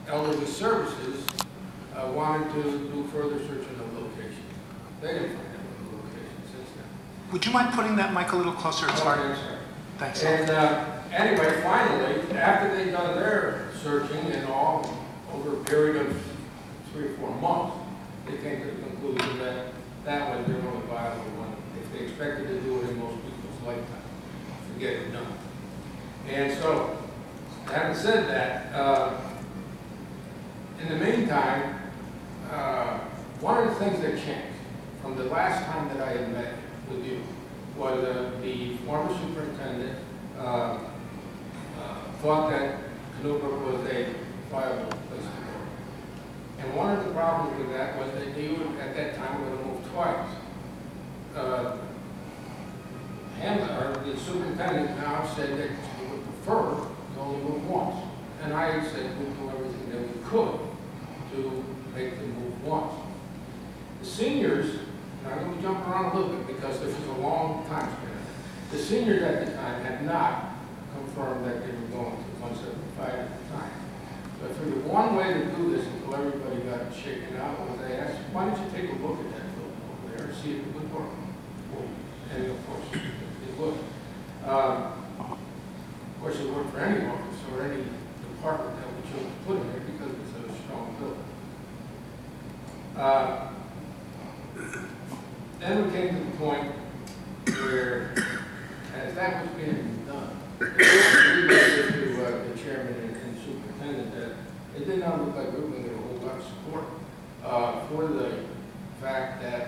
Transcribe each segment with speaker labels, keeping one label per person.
Speaker 1: Elderly Services wanted to do further searching of locations. They didn't find any locations since then.
Speaker 2: Would you mind putting that mic a little closer? It's hard.
Speaker 1: Yes, sir.
Speaker 2: Thanks.
Speaker 1: And anyway, finally, after they'd done their searching and all over a period of 3 or 4 months, they came to the conclusion that that was their only viable one. If they expected to do it in most people's lifetime, forget it, done. And so, having said that, in the meantime, one of the things that changed from the last time that I had met with you was the former superintendent thought that Canoobrook was a viable place to go. And one of the problems with that was that they were, at that time, going to move twice. The superintendent now said that he would prefer to only move once. And I said we'd do everything that we could to make them move once. The seniors, and I'm going to jump around a little bit because this is a long time span. The seniors at the time had not confirmed that they were going to 175 at the time. So I figured one way to do this until everybody got it shaken out was I asked, why don't you take a look at that building over there and see if it would work for you? And of course, it would. Of course, it worked for any office or any department that we chose to put in there because it's a strong building. Then we came to the point where, as that was being done, we went to the chairman and superintendent that it did not look like we were going to get a whole lot of support for the fact that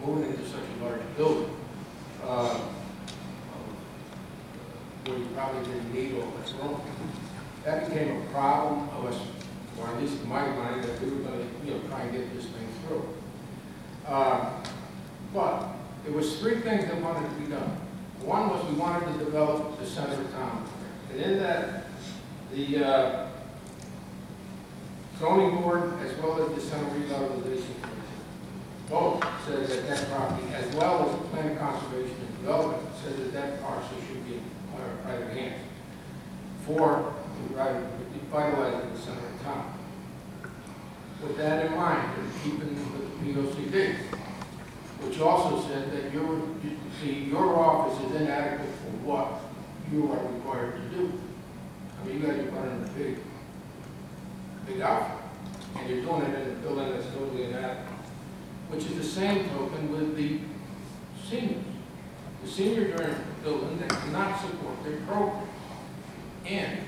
Speaker 1: moving into such a large building, where you probably didn't need all this room, that became a problem of us, or at least in my mind, that we were going to try and get this thing through. But there was 3 things that wanted to be done. One was we wanted to develop the center of town. And in that, the zoning board, as well as the center revitalization commission, both said that that property, as well as the plan of conservation and development, said that that parcel should be in private hands for revitalizing the center of town. With that in mind, and keeping with the POCD, which also said that your office is inadequate for what you are required to do. I mean, you guys are running a big outfit, and you're doing it in a building that's totally inadequate. Which is the same token with the seniors. The seniors are in a building that cannot support their program. And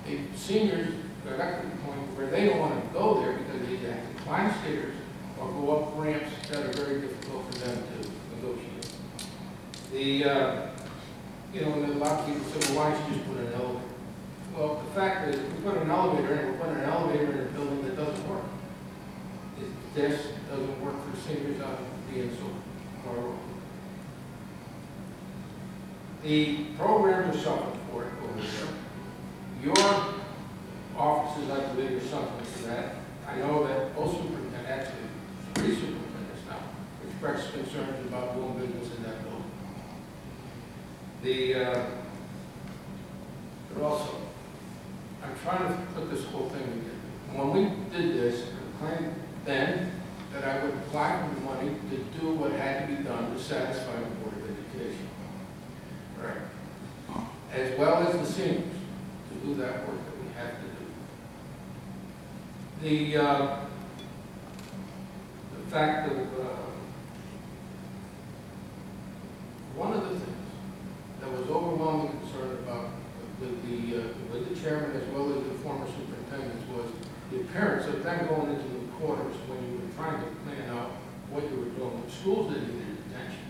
Speaker 1: the seniors got to the point where they don't want to go there because they have to climb stairs or go up ramps that are very difficult for them to negotiate. And a lot of people say, well, why don't you just put an elevator? Well, the fact is, if we put an elevator in, we're putting an elevator in a building that doesn't work. This doesn't work for seniors on being so far over. The programs are suffering for it over there. Your offices, I believe, are suffering for that. I know that both superintendents, actually 3 superintendents now, expressed concerns about doing business in that building. But also, I'm trying to put this whole thing together. When we did this, I claimed then that I would apply for the money to do what had to be done to satisfy the Board of Education. Right. As well as the seniors, to do that work that we have to do. The fact of one of the things that was overwhelming concern about with the chairman as well as the former superintendents was the appearance of them going into the quarters when you were trying to plan out what you were doing with schools that needed attention.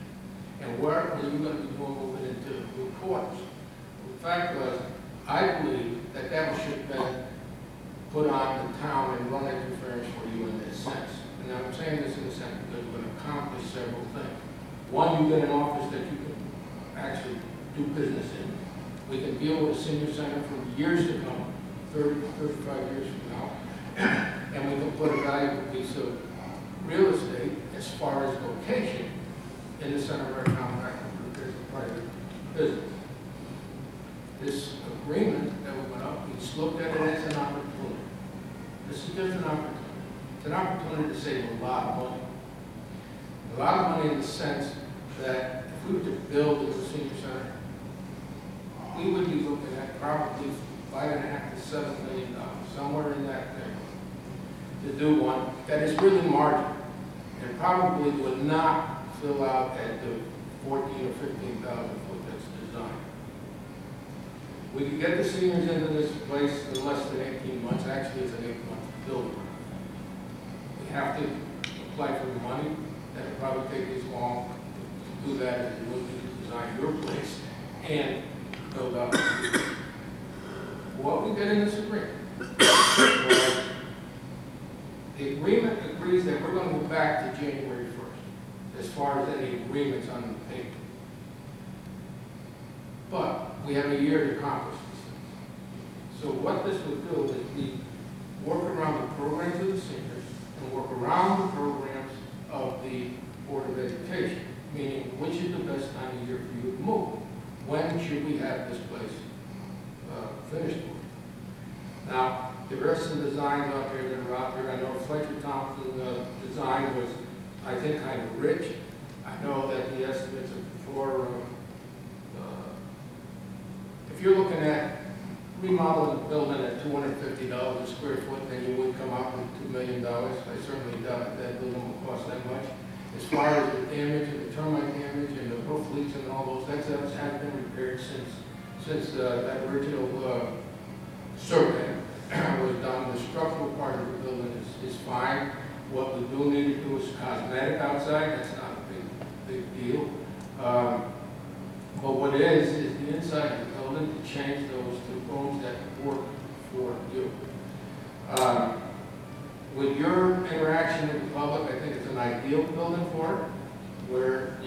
Speaker 1: And where were you going to be moving into new quarters? The fact was, I believe that that should have been put on the town and run interference for you in this sense. And I'm saying this in the sense because we're going to accomplish several things. One, you get an office that you can actually do business in. We can deal with a senior center for years to come, 30 to 35 years from now. And we can put a valuable piece of real estate as far as location in the center of our town as a private business. This agreement that we went up, we just looked at it as an opportunity. This different opportunity. It's an opportunity to save a lot of money. A lot of money in the sense that if we were to build a senior center, we would be looking at probably $5.5 to $7 million, somewhere in that neighborhood, to do one that is really marginal and probably would not fill out at the 14 or 15,000 foot that's designed. We could get the seniors into this place in less than 18 months. Actually, it's an 8-month building. We have to apply for the money. That would probably take as long to do that as it would be to design your place and build up. What we get in this agreement, the agreement agrees that we're going to go back to January 1st as far as any agreements on the paper. But we have a year to accomplish these things. So what this would do is we work around the programs of the seniors and work around the programs of the Board of Education, meaning which is the best time of year for you to move. When should we have this place finished? Now, there are some designs out there that are out there. I know Fletcher Thompson's design was, I think, kind of rich. I know that the estimates for, if you're looking at remodeling a building at $250 a square foot, then you would come out with $2 million. I certainly doubt that building will cost that much. As far as the damage and the termite damage and the roof leaks and all those, that has been repaired since that original survey was done. The structural part of the building is fine. What we do need to do is cosmetic outside. That's not a big deal. But what it is the inside of the building to change those to rooms that work for you. With your interaction with the public, I think it's an ideal building for it, where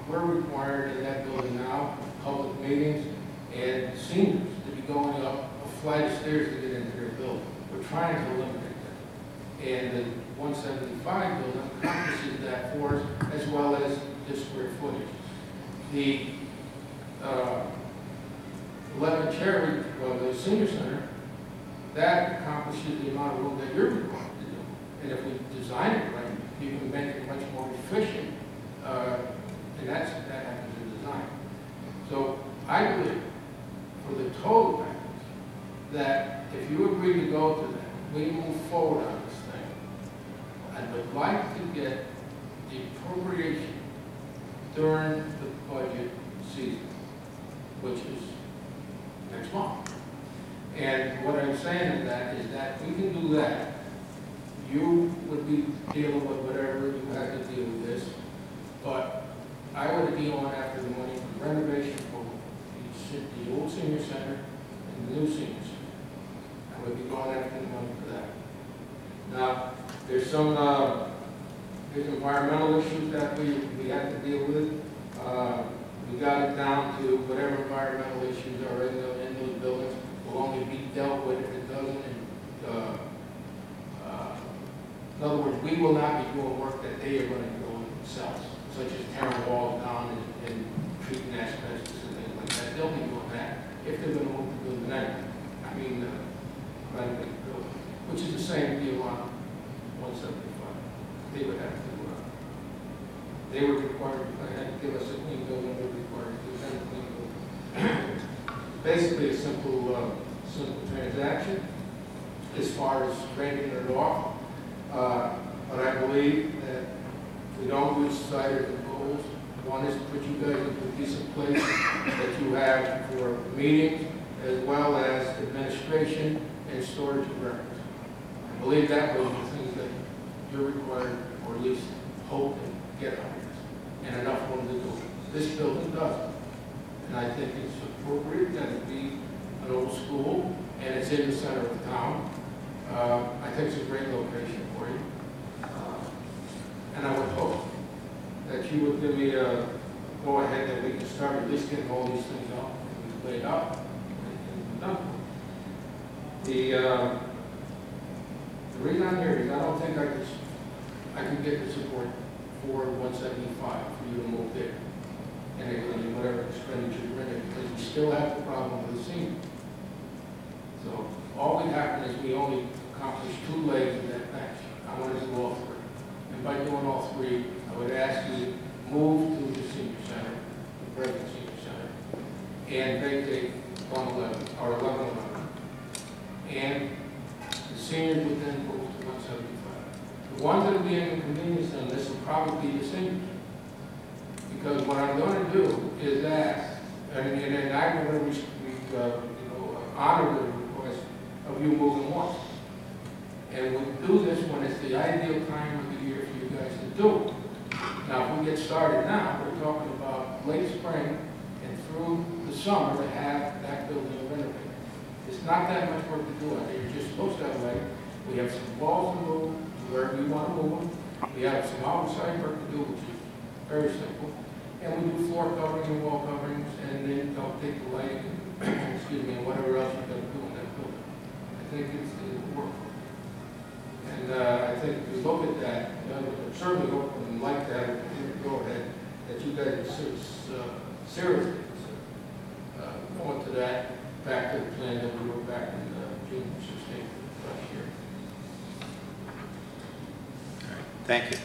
Speaker 1: we're required in that building now, public meetings and seniors to be going up a flight of stairs to get into their building. We're trying to eliminate that. And the 175 building accomplishes that for us, as well as the square footage. The 11 Cherry, the senior center, that accomplishes the amount of room that you're required to do. And if we design it right, you can make it much more efficient. And that happens in design. So I believe, for the total package, that if you agree to go to that, we move forward on this thing. I would like to get the appropriation during the budget season, which is next month. And what I'm saying in that is that we can do that. You would be dealing with whatever you had to deal with this, but I would be going after the money for renovation for the old senior center and the new senior center. I would be going after the money for that. Now, there's some there's environmental issues that we have to deal with. We got it down to whatever environmental issues are in those buildings will only be dealt with if it doesn't. In other words, we will not be doing work that they are going to do themselves, such as tearing walls down and treating asbestos and things like that. They'll be doing that if they're going to move the building anyway. I mean, renovate the building, which is the same deal on 175. They would have to, they were required to give us a clean building, they were required to give them a clean building. Basically a simple transaction as far as grading it off. But I believe that we don't lose sight of the goals. One is to put you guys into a decent place that you have for meetings as well as administration and storage of records. I believe that was the things that you're required, or at least hope and get out of this, and enough room to do it. This building doesn't. And I think it's appropriate that it be an old school, and it's in the center of town. I think it's a great location for you. And I would hope that you would give me a go-ahead that we can start at least getting all these things out, and laid out, and done. The reason I'm here is I don't think I can get the support for 175 for you to move there. And whatever expenditure you're in, because we still have the problem with the senior. So all we happen is we only accomplish 2 legs of that patch. I want to do all 3. And by doing all 3, I would ask you to move to the senior center, the present senior center, and vacate 111, or 1111. And the seniors would then move to 175. The ones that will be inconvenienced on this will probably be the seniors. Because what I'm going to do is ask, and I'm going to honor the request of you moving once. And we do this when it's the ideal time of the year for you guys to do it. Now, if we get started now, we're talking about late spring and through the summer to have that building renovated. It's not that much work to do out there. You're just supposed to have light. We have some walls to move wherever you want to move them. We have some outside work to do, which is very simple. And we do floor covering and wall coverings, and then don't take the lighting, excuse me, and whatever else you're going to do in that building. I think it'll work. And I think if you look at that, I would certainly hope and like that, go ahead, that you guys seriously go into that, back to the plan that we wrote back in June 16th last year.
Speaker 3: Thank you.